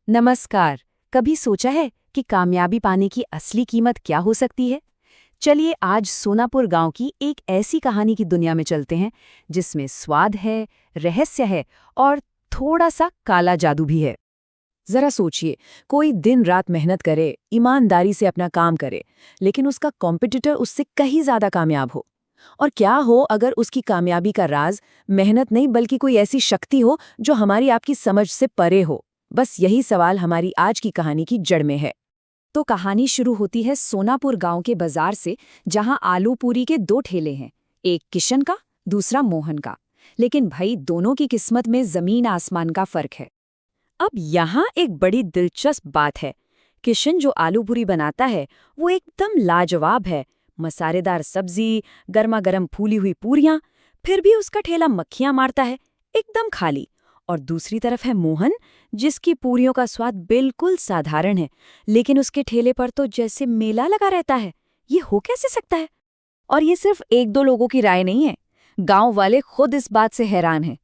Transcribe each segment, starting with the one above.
नमस्कार। कभी सोचा है कि कामयाबी पाने की असली कीमत क्या हो सकती है? चलिए आज सोनापुर गांव की एक ऐसी कहानी की दुनिया में चलते हैं जिसमें स्वाद है, रहस्य है और थोड़ा सा काला जादू भी है। जरा सोचिए, कोई दिन रात मेहनत करे, ईमानदारी से अपना काम करे, लेकिन उसका कॉम्पिटिटर उससे कहीं ज्यादा कामयाब हो। और क्या हो अगर उसकी कामयाबी का राज मेहनत नहीं बल्कि कोई ऐसी शक्ति हो जो हमारी आपकी समझ से परे हो। बस यही सवाल हमारी आज की कहानी की जड़ में है। तो कहानी शुरू होती है सोनापुर गांव के बाजार से, जहां आलू पूरी के दो ठेले हैं, एक किशन का, दूसरा मोहन का। लेकिन भाई दोनों की किस्मत में जमीन आसमान का फर्क है। अब यहाँ एक बड़ी दिलचस्प बात है। किशन जो आलू पूरी बनाता है वो एकदम लाजवाब है। मसालेदार सब्जी, गर्मा गर्म फूली हुई पूरियां, फिर भी उसका ठेला मक्खियां मारता है, एकदम खाली। और दूसरी तरफ है मोहन, जिसकी पूरियों का स्वाद बिल्कुल साधारण है, लेकिन उसके ठेले पर तो जैसे मेला लगा रहता है। ये हो कैसे सकता है? और ये सिर्फ एक दो लोगों की राय नहीं है, गांव वाले खुद इस बात से हैरान हैं।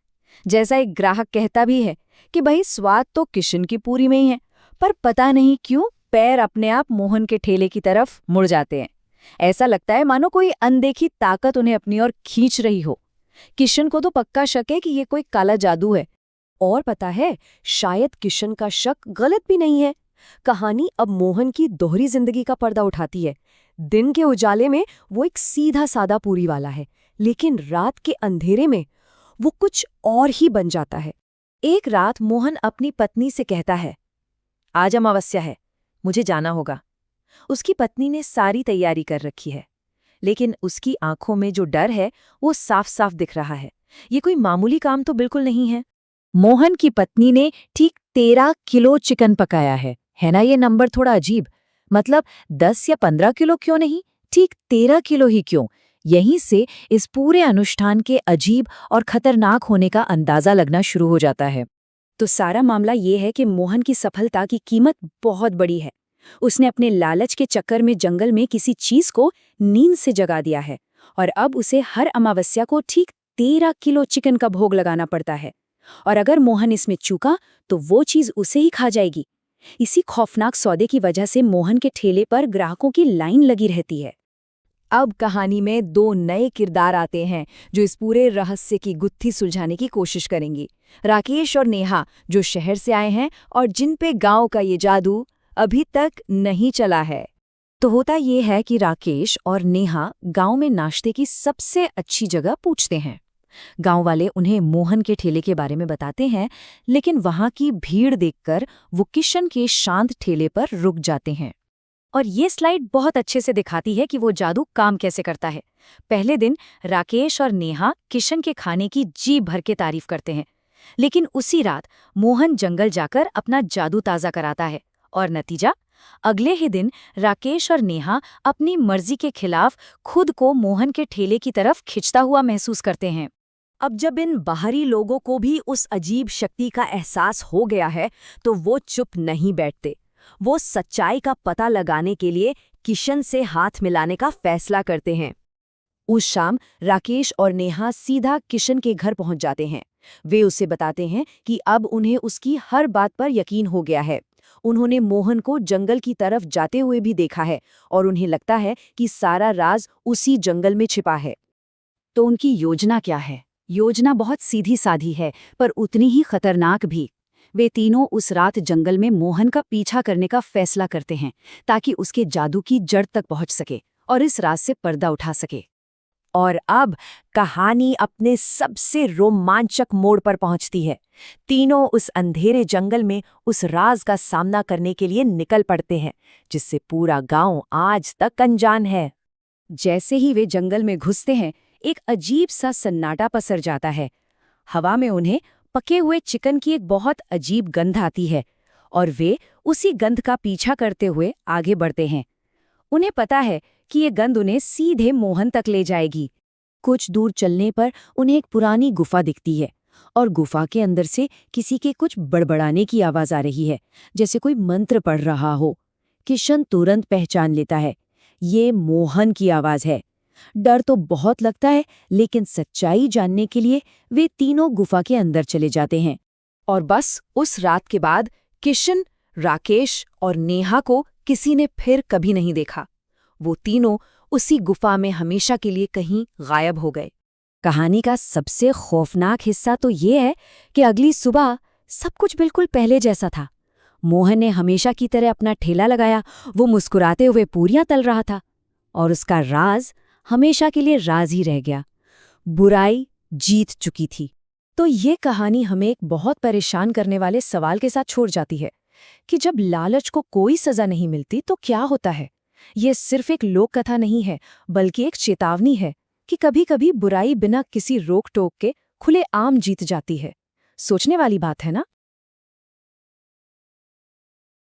जैसा एक ग्राहक कहता भी है कि भाई स्वाद तो किशन की पूरी में ही है, पर पता नहीं क्यों पैर अपने आप मोहन के ठेले की तरफ मुड़ जाते हैं। ऐसा लगता है मानो कोई अनदेखी ताकत उन्हें अपनी ओर खींच रही हो। किशन को तो पक्का शक है कि ये कोई काला जादू है। और पता है, शायद किशन का शक गलत भी नहीं है। कहानी अब मोहन की दोहरी जिंदगी का पर्दा उठाती है। दिन के उजाले में वो एक सीधा सादा पूरी वाला है, लेकिन रात के अंधेरे में वो कुछ और ही बन जाता है। एक रात मोहन अपनी पत्नी से कहता है, आज अमावस्या है, मुझे जाना होगा। उसकी पत्नी ने सारी तैयारी कर रखी है, लेकिन उसकी आंखों में जो डर है वो साफ साफ दिख रहा है। ये कोई मामूली काम तो बिल्कुल नहीं है। मोहन की पत्नी ने ठीक 13 किलो चिकन पकाया है ना? ये नंबर थोड़ा अजीब। मतलब 10 या 15 किलो क्यों नहीं, ठीक 13 किलो ही क्यों? यहीं से इस पूरे अनुष्ठान के अजीब और खतरनाक होने का अंदाजा लगना शुरू हो जाता है। तो सारा मामला ये है कि मोहन की सफलता की कीमत बहुत बड़ी है। उसने अपने लालच के चक्कर में जंगल में किसी चीज को नींद से जगा दिया है, और अब उसे हर अमावस्या को ठीक 13 किलो चिकन का भोग लगाना पड़ता है। और अगर मोहन इसमें चूका तो वो चीज उसे ही खा जाएगी। इसी खौफनाक सौदे की वजह से मोहन के ठेले पर ग्राहकों की लाइन लगी रहती है। अब कहानी में दो नए किरदार आते हैं जो इस पूरे रहस्य की गुत्थी सुलझाने की कोशिश करेंगी। राकेश और नेहा, जो शहर से आए हैं और जिन पे गांव का ये जादू अभी तक नहीं चला है। तो होता ये है कि राकेश और नेहा गांव में नाश्ते की सबसे अच्छी जगह पूछते हैं। गांव वाले उन्हें मोहन के ठेले के बारे में बताते हैं, लेकिन वहां की भीड़ देखकर वो किशन के शांत ठेले पर रुक जाते हैं। और ये स्लाइड बहुत अच्छे से दिखाती है कि वो जादू काम कैसे करता है। पहले दिन राकेश और नेहा किशन के खाने की जी भर के तारीफ करते हैं, लेकिन उसी रात मोहन जंगल जाकर अपना जादू ताज़ा कराता है। और नतीजा, अगले ही दिन राकेश और नेहा अपनी मर्जी के खिलाफ खुद को मोहन के ठेले की तरफ खिंचता हुआ महसूस करते हैं। अब जब इन बाहरी लोगों को भी उस अजीब शक्ति का एहसास हो गया है, तो वो चुप नहीं बैठते। वो सच्चाई का पता लगाने के लिए किशन से हाथ मिलाने का फैसला करते हैं। उस शाम राकेश और नेहा सीधा किशन के घर पहुंच जाते हैं। वे उसे बताते हैं कि अब उन्हें उसकी हर बात पर यकीन हो गया है। उन्होंने मोहन को जंगल की तरफ जाते हुए भी देखा है, और उन्हें लगता है कि सारा राज उसी जंगल में छिपा है। तो उनकी योजना क्या है? योजना बहुत सीधी साधी है, पर उतनी ही खतरनाक भी। वे तीनों उस रात जंगल में मोहन का पीछा करने का फैसला करते हैं, ताकि उसके जादू की जड़ तक पहुंच सके और इस राज से पर्दा उठा सके। और अब कहानी अपने सबसे रोमांचक मोड़ पर पहुंचती है। तीनों उस अंधेरे जंगल में उस राज का सामना करने के लिए निकल पड़ते हैं, जिससे पूरा गांव आज तक अनजान है। जैसे ही वे जंगल में घुसते हैं, एक अजीब सा सन्नाटा पसर जाता है। हवा में उन्हें पके हुए चिकन की एक बहुत अजीब गंध आती है, और वे उसी गंध का पीछा करते हुए आगे बढ़ते हैं। उन्हें पता है कि ये गंध उन्हें सीधे मोहन तक ले जाएगी। कुछ दूर चलने पर उन्हें एक पुरानी गुफा दिखती है, और गुफा के अंदर से किसी के कुछ बड़बड़ाने की आवाज आ रही है, जैसे कोई मंत्र पढ़ रहा हो। किशन तुरंत पहचान लेता है, ये मोहन की आवाज है। डर तो बहुत लगता है, लेकिन सच्चाई जानने के लिए वे तीनों गुफा के अंदर चले जाते हैं। और बस उस रात के बाद किशन, राकेश और नेहा को किसी ने फिर कभी नहीं देखा। वो तीनों उसी गुफा में हमेशा के लिए कहीं गायब हो गए। कहानी का सबसे खौफनाक हिस्सा तो ये है कि अगली सुबह सब कुछ बिल्कुल पहले जैसा था। मोहन ने हमेशा की तरह अपना ठेला लगाया, वो मुस्कुराते हुए पूरियां तल रहा था, और उसका राज हमेशा के लिए राज ही रह गया। बुराई जीत चुकी थी। तो ये कहानी हमें एक बहुत परेशान करने वाले सवाल के साथ छोड़ जाती है कि जब लालच को कोई सजा नहीं मिलती तो क्या होता है। ये सिर्फ एक लोक कथा नहीं है, बल्कि एक चेतावनी है कि कभी-कभी बुराई बिना किसी रोक टोक के खुले आम जीत जाती है। सोचने वाली बात है ना।